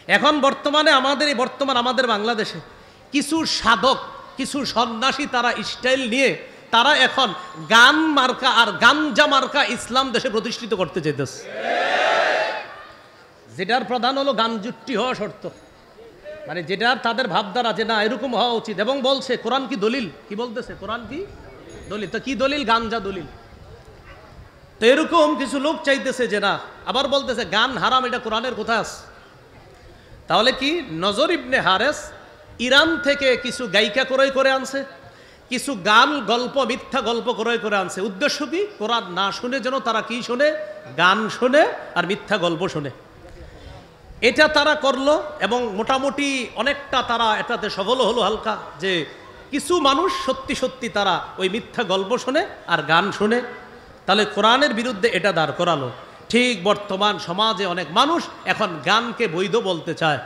এখন বর্তমানে আমাদের বাংলাদেশে কিছু সাধক, কিছু সন্ন্যাসী তারা স্টাইল নিয়ে তারা এখন গান মার্কা আর গাঞ্জা মার্কা ইসলাম দেশে প্রতিষ্ঠিত করতে চাইতেছে, যেটার প্রধান হলো গান জুট্টি হওয়া শর্ত, মানে যেটার তাদের ভাবধারা যে না এরকম হওয়া উচিত। এবং বলছে কোরআন কি দলিল, কি বলতেছে কোরআন কি দলিল, তো কি দলিল? গাঞ্জা দলিল। তো এরকম কিছু লোক চাইতেছে যে না, আবার বলতেছে গান হারাম, এটা কোরআনের কোথায় আছে? তাহলে কি নজর ইবনে হারেস ইরান থেকে কিছু গায়িকা ক্রয় করে আনছে, কিছু গান গল্প মিথ্যা গল্প ক্রয় করে আনছে। উদ্দেশ্য কি? কোরআন না শুনে যেন তারা কি শোনে? গান শোনে আর মিথ্যা গল্প শোনে। এটা তারা করলো এবং মোটামুটি অনেকটা তারা এটাতে সফল হলো হালকা, যে কিছু মানুষ সত্যি সত্যি তারা ওই মিথ্যা গল্প শোনে আর গান শোনে। তাহলে কোরআনের বিরুদ্ধে এটা দাঁড় করালো। ঠিক বর্তমান সমাজে অনেক মানুষ এখন গানকে বৈধ বলতে চায়।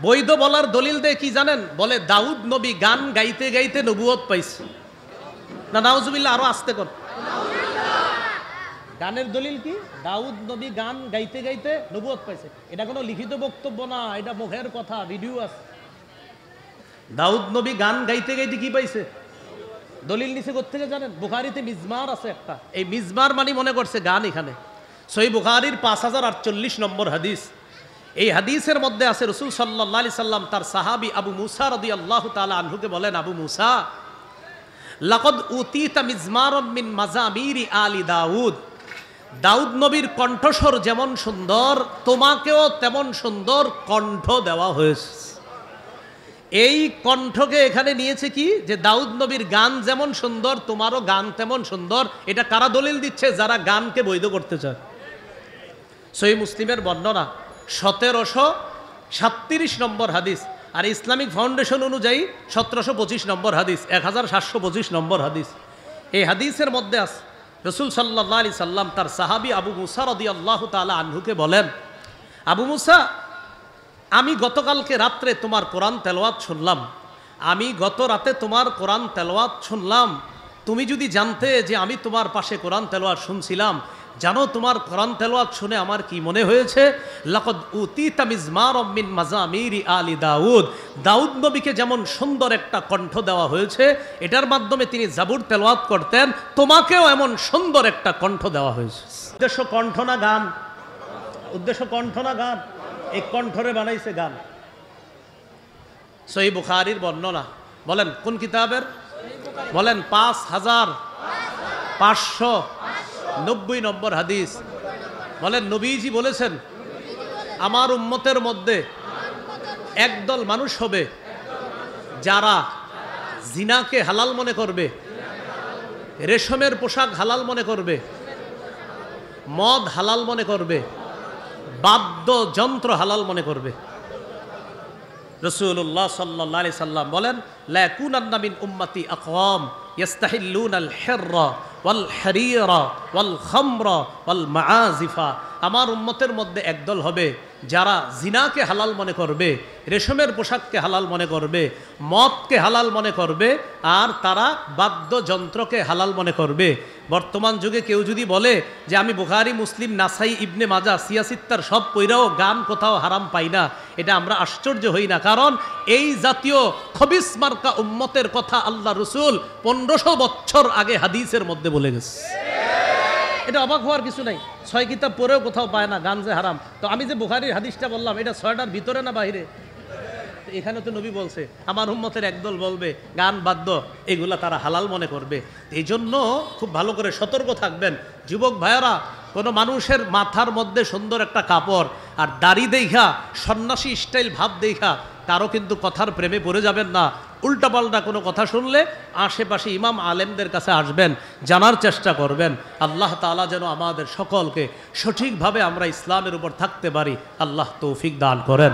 বৈধ বলার দলিল দেয় কি জানেন? বলে দাউদ নবী গান গাইতে গাইতে নবুয়ত পাইছে। না নাউজুবিল্লাহ, আরো আস্তে কর। গানের দলিল কি? দাউদ নবী গান গাইতে গাইতে নবুয়ত পাইছে। এটা কোনো লিখিত বক্তব্য না, এটা মুখের কথা, ভিডিও আছে। দাউদ নবী গান গাইতে গাইতে কি পাইছে? দলিল নিচে কোত্থেকে জানেন? বুখারীতে মিজমার আছে একটা, এই মিজমার মানে মনে করছে গান। এখানে সহিহ বুখারীর 5048 নম্বর হাদিস। এই হাদিসের মধ্যে আছে রাসূল সাল্লাল্লাহু আলাইহি সাল্লাম তার সাহাবী আবু মুসা রাদিয়াল্লাহু তাআলা আনহুকে বলেন, আবু মুসা লাকাদ উতিতা মিজমারাম মিন মাজামিরি আলি দাউদ, দাউদ নবীর কণ্ঠস্বর যেমন সুন্দর তোমাকেও তেমন সুন্দর কণ্ঠ দেওয়া হয়েছে। এই কণ্ঠকে এখানে নিয়েছে কি? যে দাউদ নবীর গান যেমন সুন্দর তোমারও গান তেমন সুন্দর। এটা কারা দলিল দিচ্ছে? যারা গানকে বৈধ করতে চায়। সহিহ মুসলিমের বর্ণনা 1737 নম্বর হাদিস, আর ইসলামিক ফাউন্ডেশন অনুযায়ী 1725 নম্বর হাদিস, 1725 নম্বর হাদিস। এই হাদিসের মধ্যে আছে রাসূল সাল্লাল্লাহু আলাইহি সাল্লাম তার সাহাবী আবু মুসা রাদিয়াল্লাহু তাআলা আনহুকে বলেন, আবু মুসা আমি গতকালকে রাত্রে তোমার কোরআন তেলাওয়াত শুনলাম, আমি গত রাতে তোমার কোরআন তেলাওয়াত শুনলাম। তুমি যদি জানতে যে আমি তোমার পাশে কোরআন তেলাওয়াত শুনছিলাম, জানো তোমার কোরআন তেলাওয়াত শুনে আমার কি মনে হয়েছে? লাকাদ উতিতা মিজমারাম মিন মাজামিরি আলি দাউদ, দাউদ নবীকে যেমন সুন্দর একটা কণ্ঠ দেওয়া হয়েছে, এটার মাধ্যমে তিনি জাবুর তেলাওয়াত করতেন, তোমাকেও এমন সুন্দর একটা কণ্ঠ দেওয়া হয়েছে। উদ্দেশ্য কণ্ঠ না গান? উদ্দেশ্য কণ্ঠ না গান? এই কণ্ঠরে বানাইছে গান। সহিহ বুখারীর বর্ণনা, বলেন কোন কিতাবের? বলেন 5590 নম্বর হাদিস। বলেন নবীজি বলেছেন, আমার উম্মতের মধ্যে একদল মানুষ হবে যারা জিনাকে হালাল মনে করবে, রেশমের পোশাক হালাল মনে করবে, মদ হালাল মনে করবে, বাদ্যযন্ত্র হালাল মনে করবে। রাসূলুল্লাহ সাল্লাল্লাহু আলাইহি সাল্লাম বলেন, লা ইয়াকুনান্না মিন উম্মতি আকওয়াম ইস্তাহিল্লুনাল হিররা ওয়াল হারিরা ওয়াল খামরা ওয়াল মাআজিফা, আমার উম্মতের মধ্যে একদল হবে যারা জিনাকে হালাল মনে করবে, রেশমের পোশাককে হালাল মনে করবে, মদকে হালাল মনে করবে, আর তারা বাদ্যযন্ত্রকে হালাল মনে করবে। বর্তমান যুগে কেউ যদি বলে যে আমি বুখারী, মুসলিম, নাসাই, ইবনে মাজাহ, সিয়াসিত্তার সব পইরাও গান কোথাও হারাম পাই না, এটা আমরা আশ্চর্য হই না। কারণ এই জাতীয় খবিস মার্কা উম্মতের কথা আল্লাহ রসুল 1500 বছর আগে হাদিসের মধ্যে বলে গেছে। এটা অবাক হওয়ার কিছু নাই। 6 কিতাব পড়েও কোথাও পায় না গান যে হারাম। তো আমি যে বুখারীর হাদিসটা বললাম, এটা 6টার ভিতরে না বাহিরে? এখানে তো নবী বলছে আমার উম্মতের একদল বলবে গান বাদ্য এগুলা তারা হালাল মনে করবে। এই জন্য খুব ভালো করে সতর্ক থাকবেন যুবক ভাইয়েরা। কোনো মানুষের মাথার মধ্যে সুন্দর একটা কাপড় আর দাড়ি দেখা, সন্ন্যাসী স্টাইল ভাব দেখা কারো কিন্তু কথার প্রেমে পড়ে যাবেন না। উল্টাপাল্টা কোনো কথা শুনলে আশেপাশে ইমাম আলেমদের কাছে আসবেন, জানার চেষ্টা করবেন। আল্লাহ তাআলা যেন আমাদের সকলকে সঠিকভাবে আমরা ইসলামের উপর থাকতে পারি, আল্লাহ তৌফিক দান করেন।